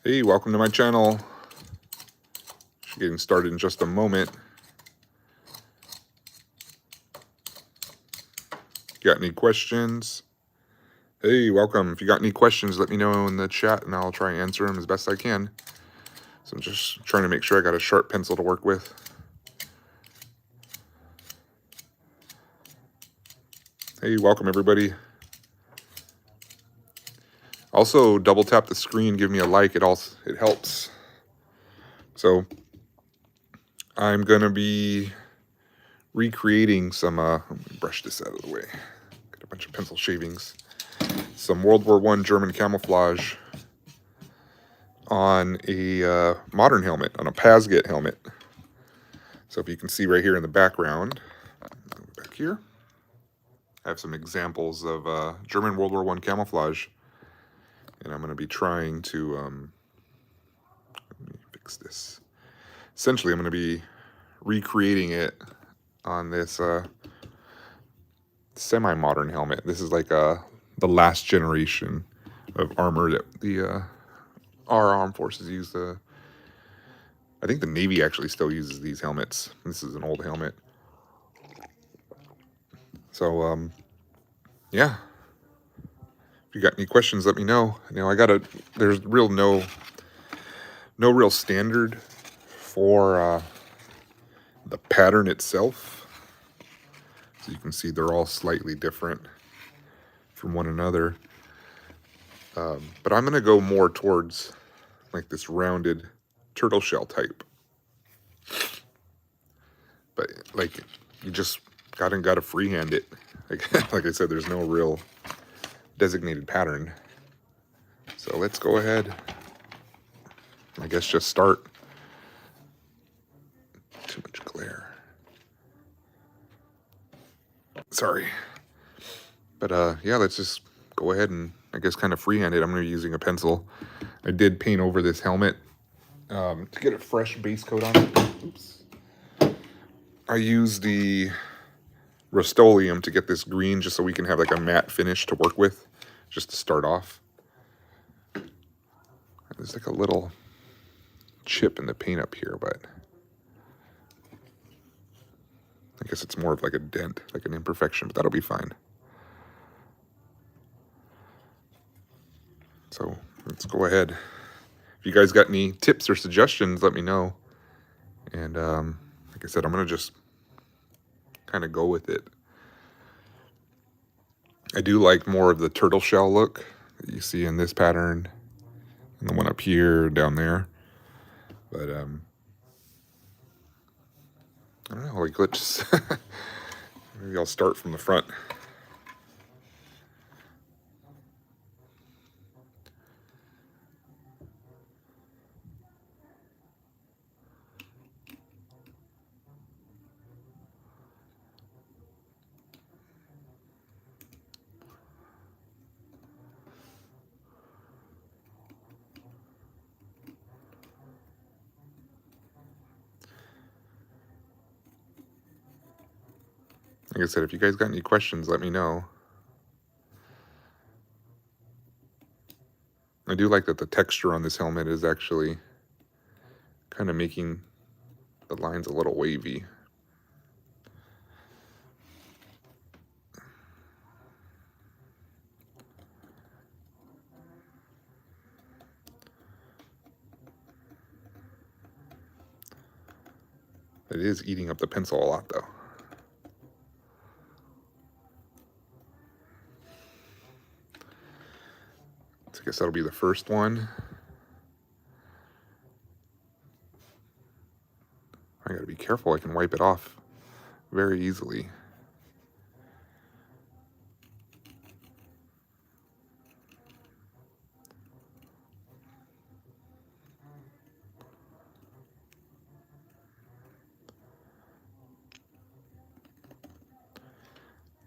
Hey, welcome to my channel. Getting started in just a moment. Got any questions? Hey, welcome. If you got any questions, let me know in the chat and I'll try and answer them as best I can. So I'm just trying to make sure I got a sharp pencil to work with. Hey, welcome everybody. Also, double tap the screen, give me a like, it helps. So I'm gonna be recreating some let me brush this out of the way. Got a bunch of pencil shavings. Some World War I German camouflage on a modern helmet, on a Pasgt helmet. So if you can see right here in the background, back here, I have some examples of German World War I camouflage. And I'm going to be trying to, let me fix this. Essentially, I'm going to be recreating it on this semi-modern helmet. This is like the last generation of armor that our armed forces use. I think the Navy actually still uses these helmets. This is an old helmet. So, yeah. If you got any questions, let me know. There's no real standard for the pattern itself. So you can see they're all slightly different from one another. But I'm going to go more towards like this rounded turtle shell type. But like you just gotta freehand it. Like I said, there's no real designated pattern. So let's go ahead. I guess just start. Too much glare. Sorry. But yeah, let's just go ahead and I guess kind of freehand it. I'm going to be using a pencil. I did paint over this helmet to get a fresh base coat on it. Oops. I used the Rust-Oleum to get this green just so we can have like a matte finish to work with, just to start off. There's like a little chip in the paint up here, but I guess it's more of like a dent, like an imperfection, but that'll be fine. So let's go ahead. If you guys got any tips or suggestions, let me know. And like I said, I'm going to just kind of go with it. I do like more of the turtle shell look that you see in this pattern and the one up here, down there. But I don't know, like let's maybe I'll start from the front. Like I said, if you guys got any questions, let me know. I do like that the texture on this helmet is actually kind of making the lines a little wavy. It is eating up the pencil a lot, though. So I guess that'll be the first one. I gotta be careful, I can wipe it off very easily.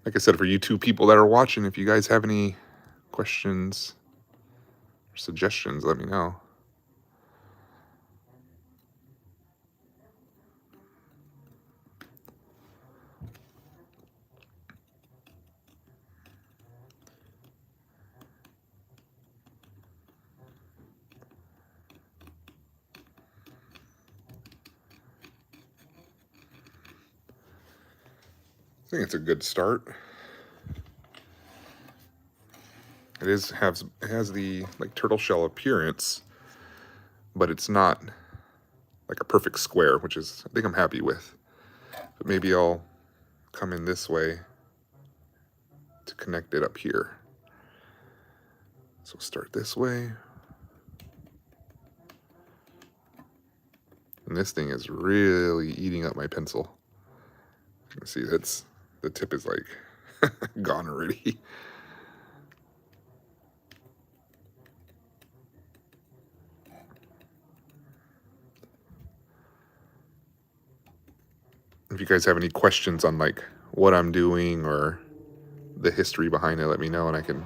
Like I said, for you two people that are watching, if you guys have any questions or suggestions, let me know. I think it's a good start. It has the like turtle shell appearance, but it's not like a perfect square, which is I think I'm happy with. But maybe I'll come in this way to connect it up here. So start this way. And this thing is really eating up my pencil. You can see the tip is like gone already. If you guys have any questions on like what I'm doing or the history behind it, let me know and I can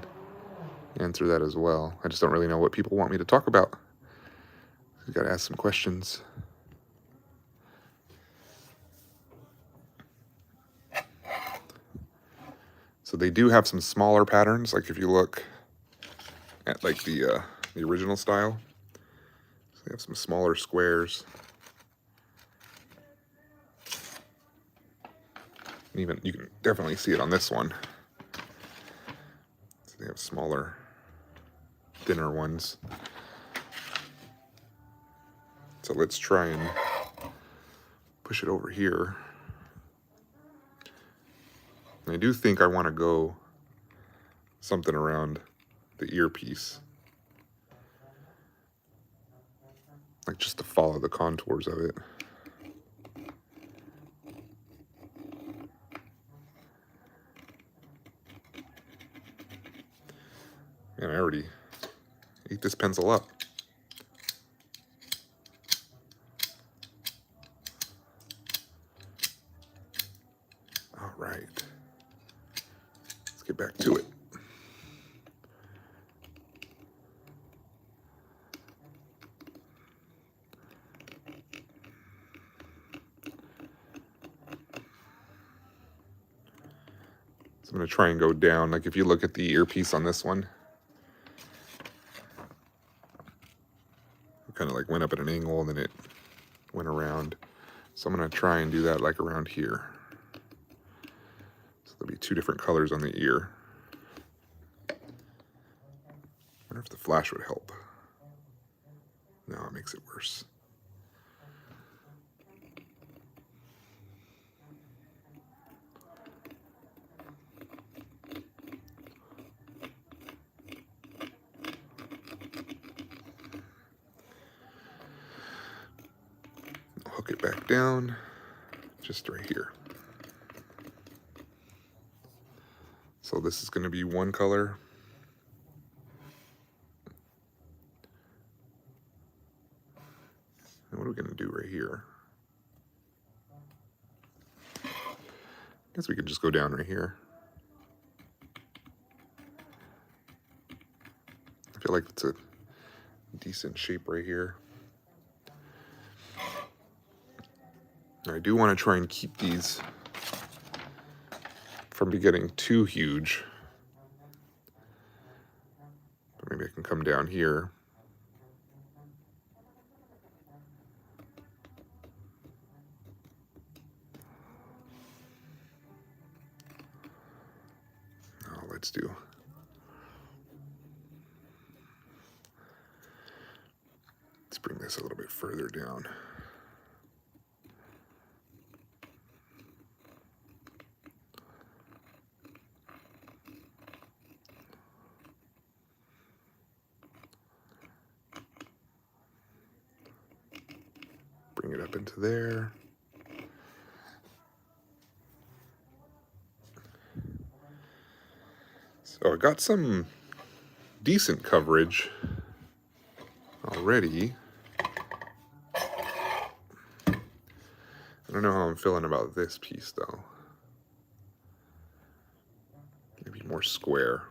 answer that as well. I just don't really know what people want me to talk about. You gotta ask some questions. So they do have some smaller patterns, like if you look at like the original style, so they have some smaller squares. And even you can definitely see it on this one. So they have smaller, thinner ones. So let's try and push it over here. And I do think I want to go something around the earpiece, like just to follow the contours of it. Man, I already ate this pencil up. All right, let's get back to it. So I'm going to try and go down. Like if you look at the earpiece on this one, it kind of like went up at an angle and then it went around. So I'm going to try and do that like around here. So there'll be two different colors on the ear. I wonder if the flash would help. No, it makes it worse. I'll hook it back down, just right here. So this is going to be one color. And what are we going to do right here? I guess we could just go down right here. I feel like it's a decent shape right here. I do want to try and keep these from getting too huge. But maybe I can come down here. Oh, let's bring this a little bit further down. Bring it up into there. So I got some decent coverage already. I don't know how I'm feeling about this piece though. Maybe more square.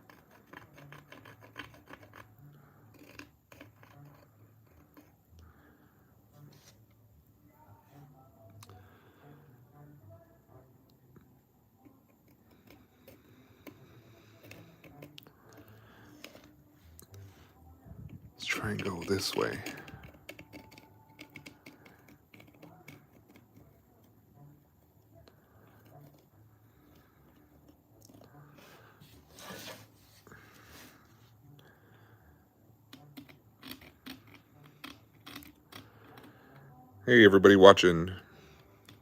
Let's try and go this way. Hey, everybody watching.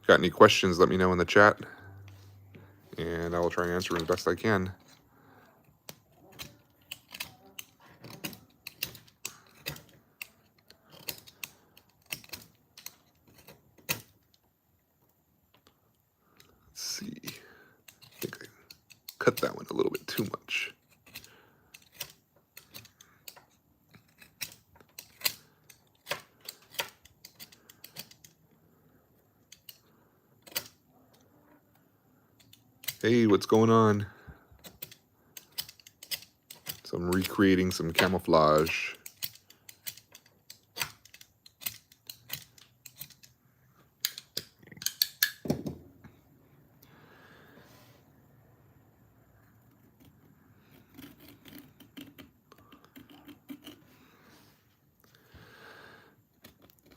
Got any questions, let me know in the chat, and I will try and answer them as best I can. Let's see. I think I cut that one a little bit too much. Hey, what's going on? So I'm recreating some camouflage. I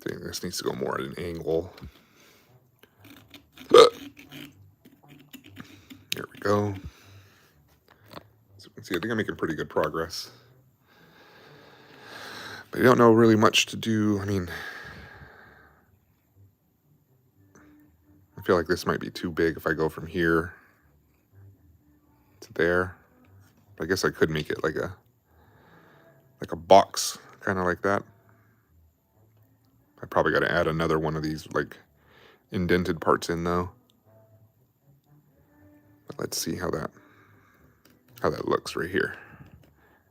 think this needs to go more at an angle. There we go. So you can see, I think I'm making pretty good progress. But I don't know really much to do. I mean, I feel like this might be too big if I go from here to there. But I guess I could make it like a box, kind of like that. I probably got to add another one of these like indented parts in though. But let's see how that looks right here.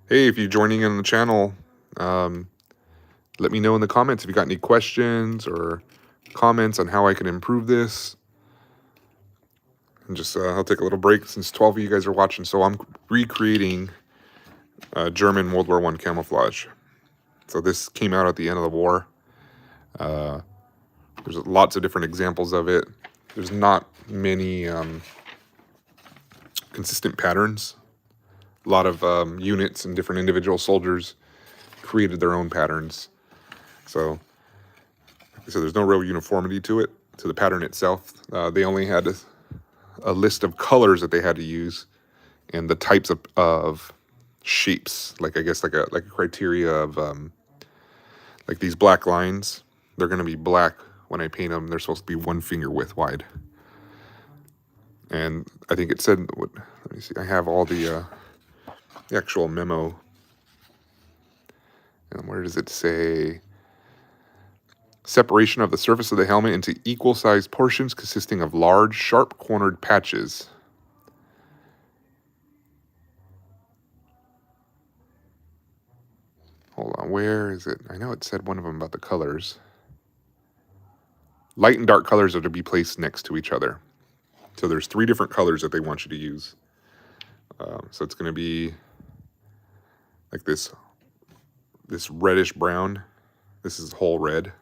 Hey, if you're joining in on the channel, let me know in the comments if you got any questions or comments on how I can improve this. And just I'll take a little break since 12 of you guys are watching. So I'm recreating German World War I camouflage. So this came out at the end of the war. There's lots of different examples of it. There's not many consistent patterns. A lot of units and different individual soldiers created their own patterns. So, like I said, there's no real uniformity to it, to the pattern itself. They only had a list of colors that they had to use and the types of shapes. Like I guess like a criteria of like these black lines. They're going to be black when I paint them. They're supposed to be 1 finger width wide. And I think it said, let me see, I have all the actual memo. And where does it say? Separation of the surface of the helmet into equal-sized portions consisting of large, sharp-cornered patches. Hold on, where is it? I know it said one of them about the colors. Light and dark colors are to be placed next to each other. So there's 3 different colors that they want you to use. So it's going to be like this reddish brown. This is whole red,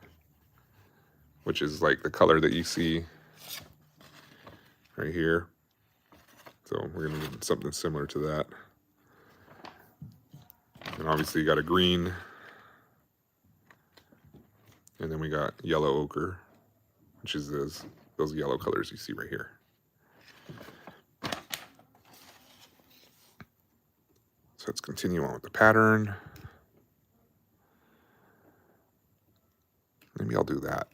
which is like the color that you see right here. So we're going to need something similar to that. And obviously you got a green. And then we got yellow ochre, which is those yellow colors you see right here. So let's continue on with the pattern. Maybe I'll do that.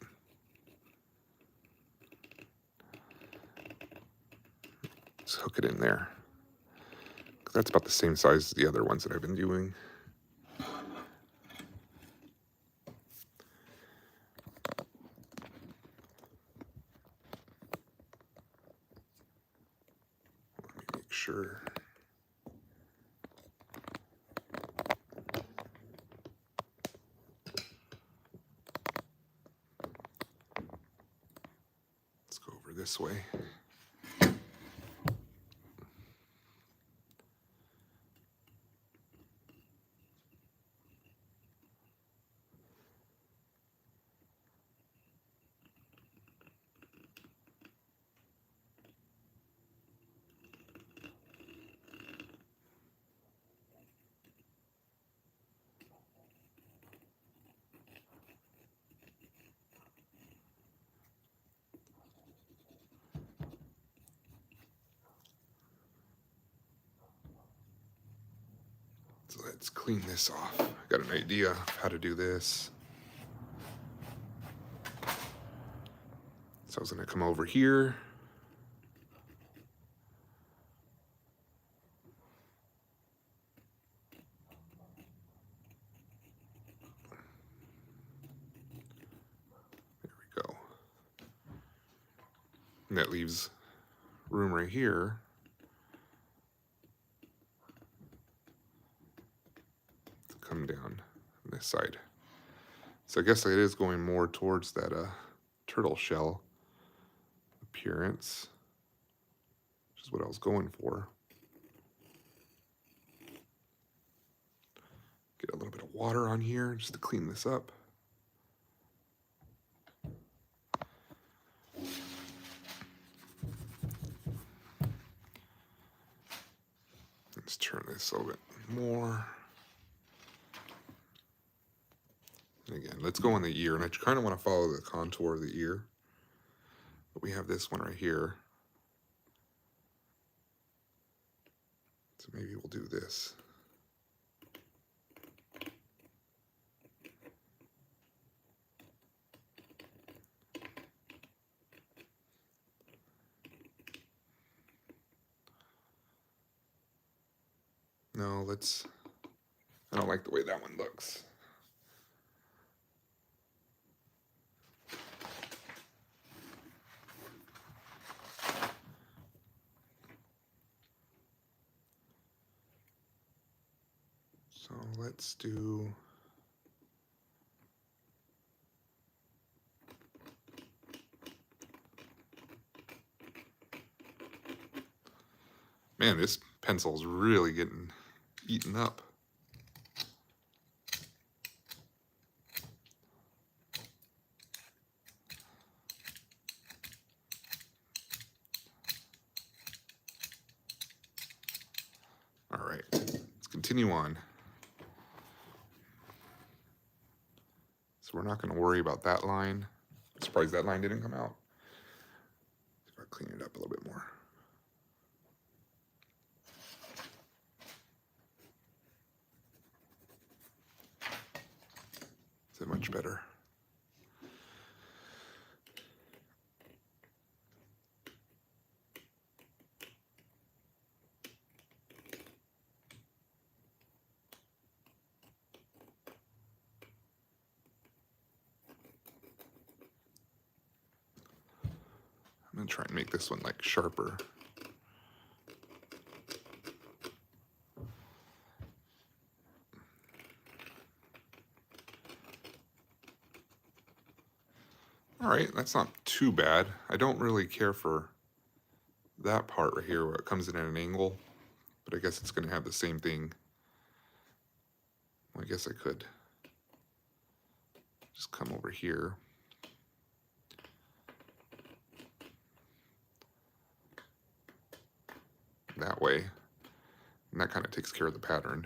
Just hook it in there. That's about the same size as the other ones that I've been doing. Let me make sure. Let's go over this way. So let's clean this off. I got an idea of how to do this. So I was going to come over here. There we go. And that leaves room right here to come down on this side. So I guess it is going more towards that turtle shell appearance, which is what I was going for. Get a little bit of water on here just to clean this up. Let's turn this a little bit more. And again, let's go on the ear, and I kind of want to follow the contour of the ear. But we have this one right here. So maybe we'll do this. No, I don't like the way that one looks. So let's do... Man, this pencil's really getting eaten up. All right, let's continue on. So we're not going to worry about that line. I'm surprised that line didn't come out. See if I clean it up a little bit more. Is it much better? I'm going to try and make this one like sharper. All right, that's not too bad. I don't really care for that part right here where it comes in at an angle, but I guess it's going to have the same thing. Well, I guess I could just come over here. That way, and that kind of takes care of the pattern.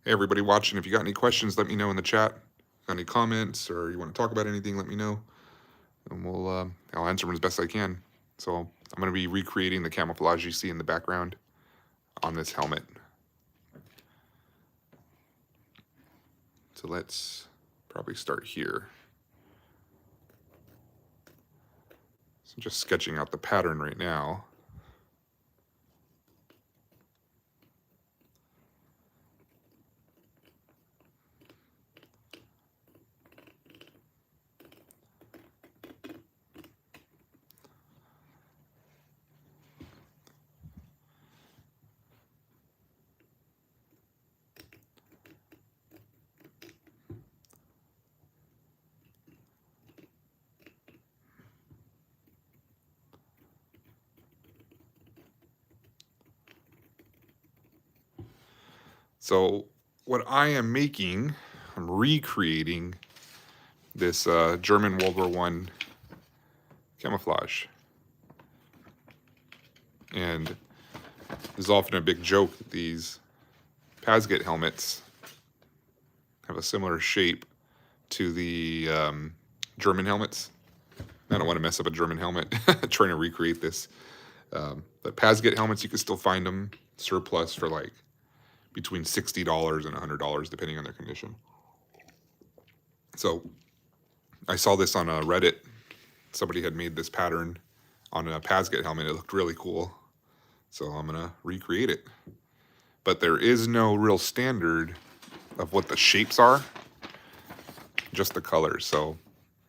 Hey, everybody watching, if you got any questions, let me know in the chat. Got any comments, or you want to talk about anything, let me know, and I'll answer them as best I can. So I'm going to be recreating the camouflage you see in the background on this helmet. So let's probably start here. So I'm just sketching out the pattern right now. So what I am making, I'm recreating this German World War I camouflage. And there's often a big joke that these Pasgt helmets have a similar shape to the German helmets. I don't want to mess up a German helmet trying to recreate this. The Pasgt helmets, you can still find them surplus for like between $60 and $100, depending on their condition. So I saw this on Reddit, somebody had made this pattern on a Pasgt helmet. It looked really cool, so I'm gonna recreate it. But there is no real standard of what the shapes are, just the colors. So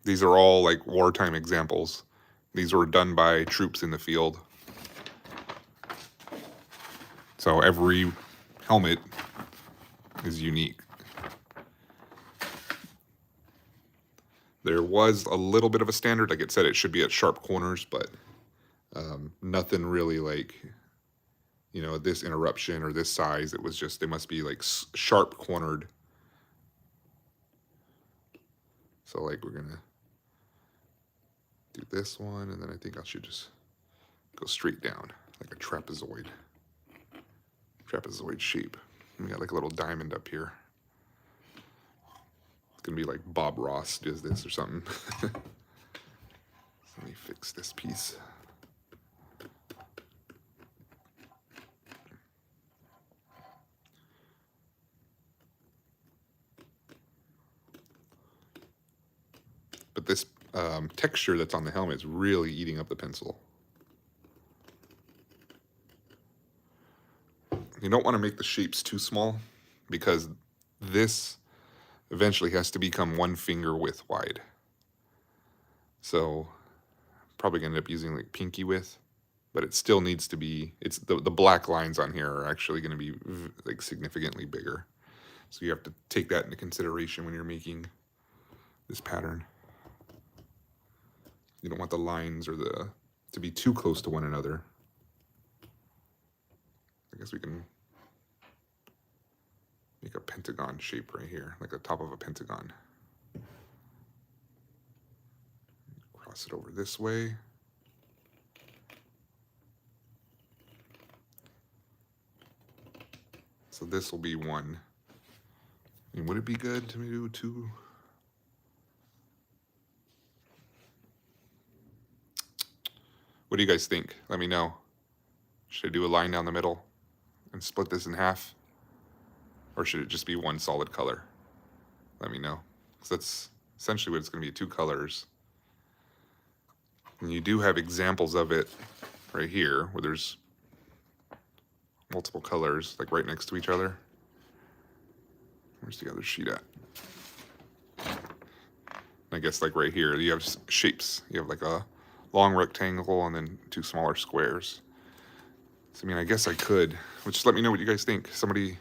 these are all like wartime examples. These were done by troops in the field. So every helmet is unique. There was a little bit of a standard. Like it said, it should be at sharp corners, but nothing really like, you know, this interruption or this size. It was just, they must be like sharp cornered. So like we're gonna do this one, and then I think I should just go straight down like a trapezoid shape. And we got like a little diamond up here. It's gonna be like Bob Ross does this or something. So let me fix this piece. But this texture that's on the helmet is really eating up the pencil. You don't want to make the shapes too small, because this eventually has to become 1 finger width wide. So probably gonna end up using like pinky width, but it still needs to be, it's the black lines on here are actually gonna be like significantly bigger. So you have to take that into consideration when you're making this pattern. You don't want the lines or to be too close to one another. I guess we can make a pentagon shape right here, like the top of a pentagon. Cross it over this way. So this will be 1. I mean, would it be good to do 2? What do you guys think? Let me know. Should I do a line down the middle and split this in half? Or should it just be 1 solid color? Let me know. Because that's essentially what it's going to be, 2 colors. And you do have examples of it right here, where there's multiple colors, like right next to each other. Where's the other sheet at? I guess like right here, you have shapes. You have like a long rectangle and then 2 smaller squares. So I mean, I guess I could. Well, just let me know what you guys think. Somebody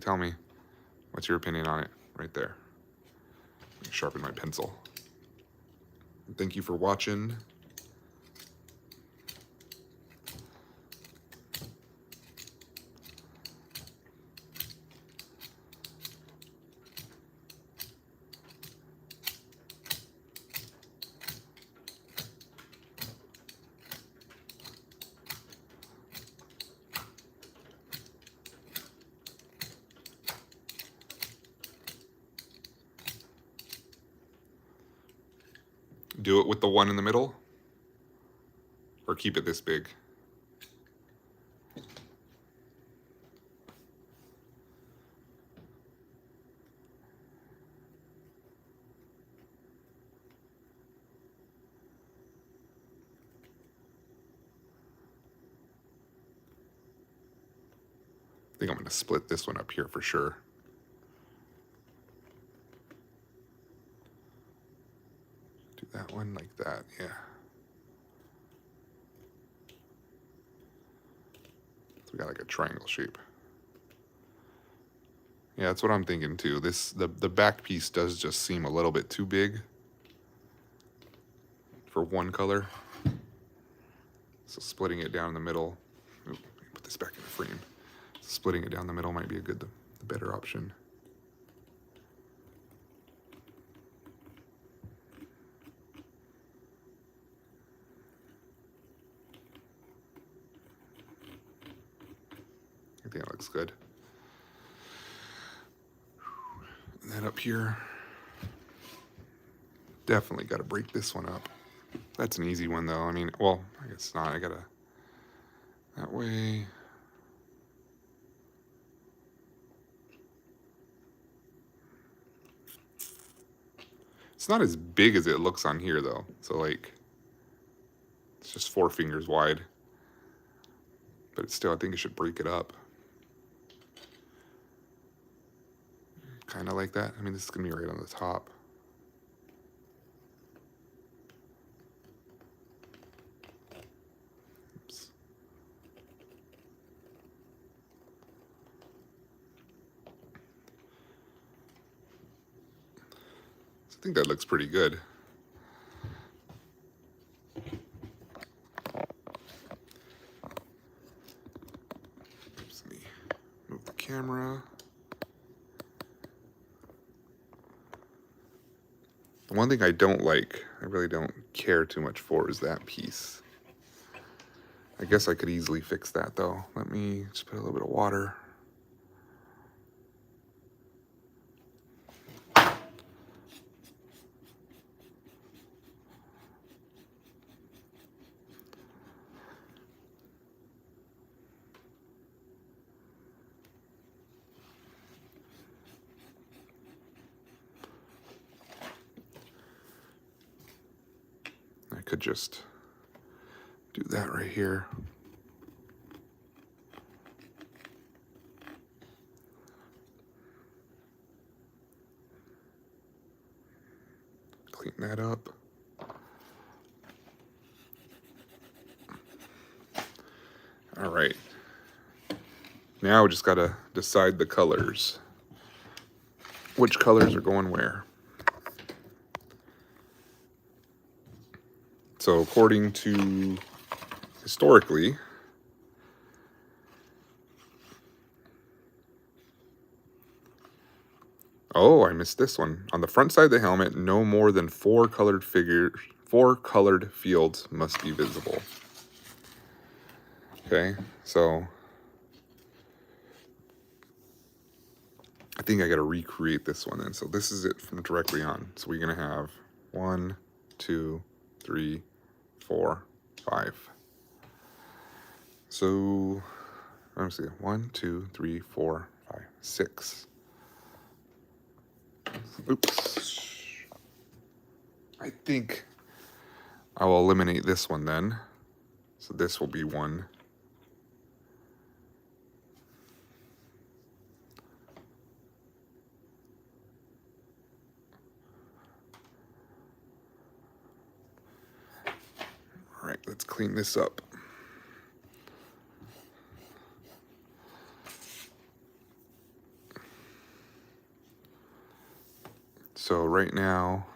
tell me what's your opinion on it right there. Sharpen my pencil. Thank you for watching. Do it with the 1 in the middle, or keep it this big. I think I'm going to split this one up here for sure. Do that one like that, yeah. So we got like a triangle shape. Yeah, that's what I'm thinking too. The back piece does just seem a little bit too big for 1 color. So splitting it down the middle. Ooh, let me put this back in the frame. Splitting it down the middle might be the better option. I think that looks good. And then up here, definitely got to break this one up. That's an easy one though. I mean, well, I guess not. I gotta, that way. It's not as big as it looks on here though. So like, It's just 4 fingers wide. But it's still, I think it should break it up. Kind of like that. I mean, this is going to be right on the top. Oops. So I think that looks pretty good. Oops, let me move the camera. The one thing I don't like, I really don't care too much for, is that piece. I guess I could easily fix that though. Let me just put a little bit of water. I could just do that right here. Clean that up. All right. Now we just gotta decide the colors. Which colors are going where? So according to historically, oh, I missed this one. On the front side of the helmet, no more than 4 colored fields must be visible. Okay, so I think I gotta recreate this one then. So this is it from directly on. So we're gonna have 1, 2, 3, 4, 5. So let me see. 1, 2, 3, 4, 5, 6. Oops. I think I will eliminate this one then. So this will be 1. All right, let's clean this up. So right now,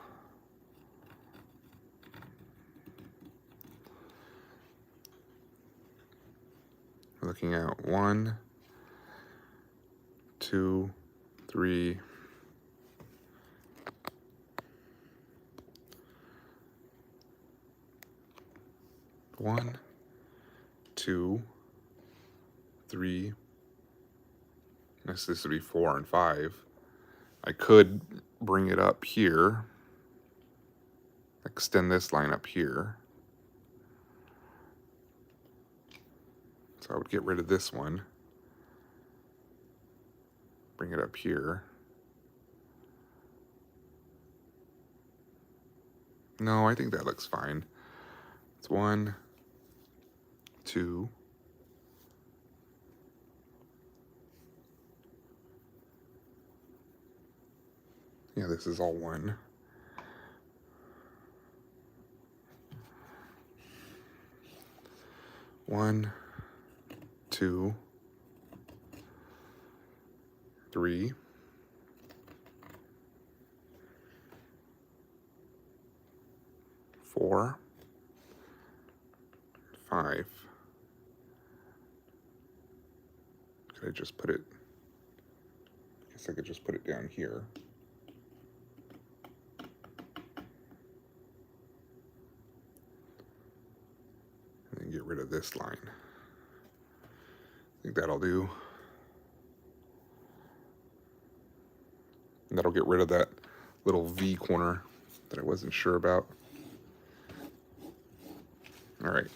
we're looking at 1, 2, 3, 1, 2, 3. This would be 4 and 5. I could bring it up here, extend this line up here. So I would get rid of this one, bring it up here. No, I think that looks fine. It's 1, 2, yeah, this is all 1. One, 2, 3, 4, 5. Could I just put it? I guess I could just put it down here. And then get rid of this line. I think that'll do. And that'll get rid of that little V corner that I wasn't sure about. All right.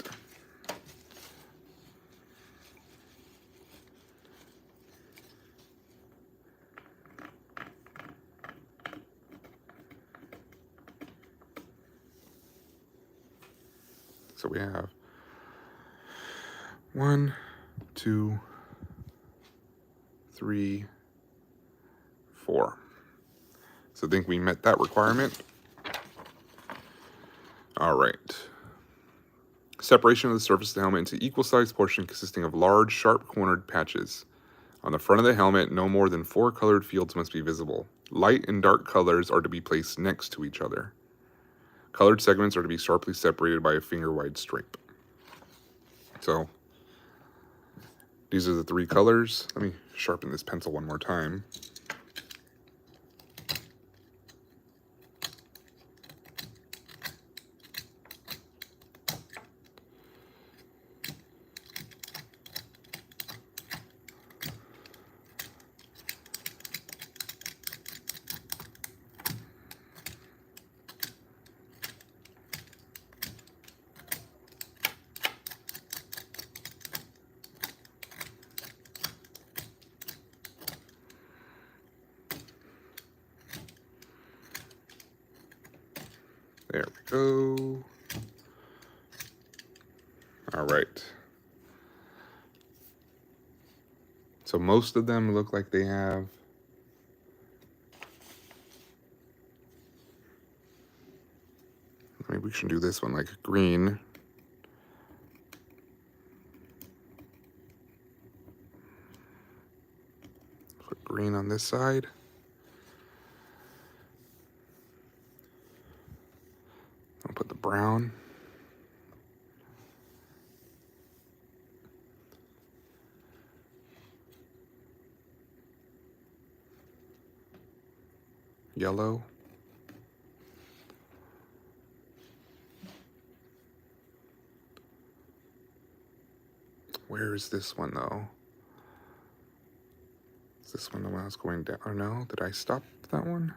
So So we have 1, 2, 3, 4. So I think we met that requirement. All right. Separation of the surface of the helmet into equal-sized portion consisting of large, sharp-cornered patches. On the front of the helmet, no more than 4 colored fields must be visible. Light and dark colors are to be placed next to each other. Colored segments are to be sharply separated by a finger-wide stripe. So these are the 3 colors. Let me sharpen this pencil one more time. There we go. All right. So most of them look like they have maybe we should do this one like green. Put green on this side. I'll put the brown. Yellow. Where is this one though? Is this one the one I was going down? Or no? Did I stop that one?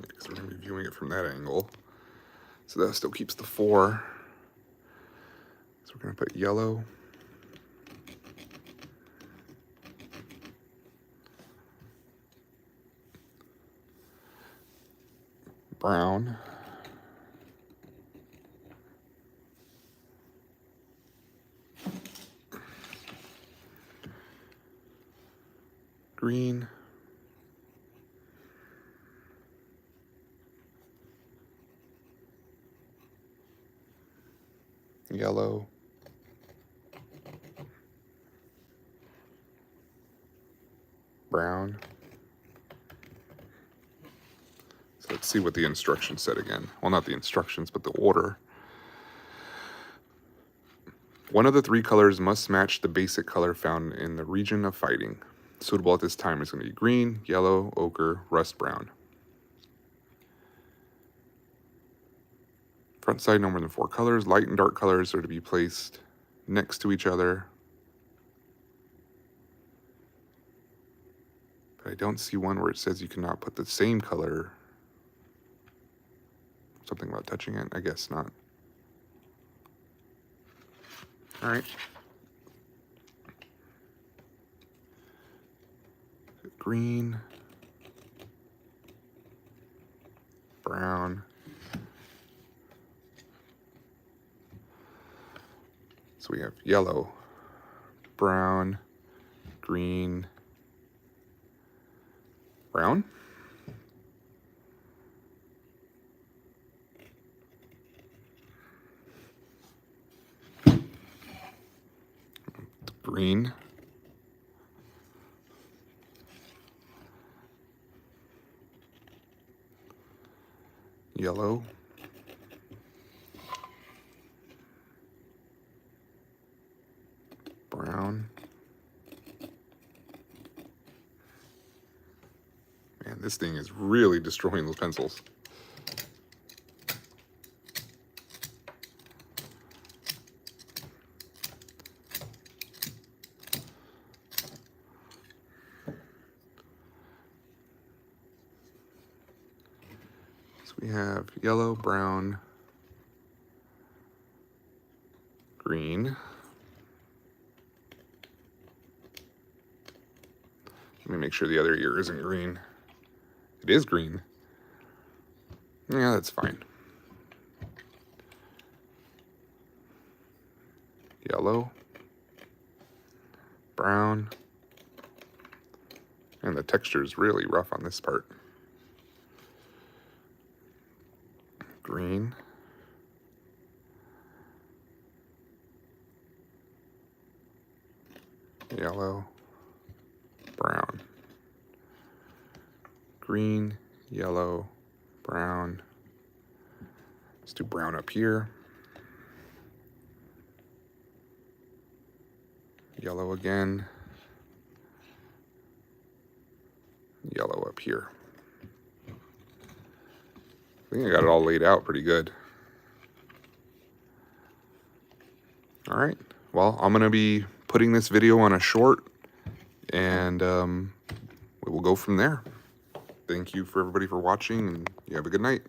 Because we're going to be viewing it from that angle. So that still keeps the 4. So we're going to put yellow. Brown. Green. Yellow. Brown. So let's see what the instructions said again. Well, not the instructions, but the order. One of the 3 colors must match the basic color found in the region of fighting. Suitable at this time is going to be green, yellow, ochre, rust brown. Front side, no more than 4 colors. Light and dark colors are to be placed next to each other. But I don't see one where it says you cannot put the same color. Something about touching it? I guess not. All right. Green. Brown. So we have yellow, brown, green, brown. Green. Yellow. Brown. Man, this thing is really destroying those pencils. So we have yellow, brown, green. Let me make sure the other ear isn't green. It is green. Yeah, that's fine. Yellow. Brown. And the texture is really rough on this part. Green. Yellow. Brown. Green, yellow, brown. Let's do brown up here. Yellow again. Yellow up here. I think I got it all laid out pretty good. All right. Well, I'm going to be putting this video on a short, and we will go from there. Thank you for everybody for watching, and you have a good night.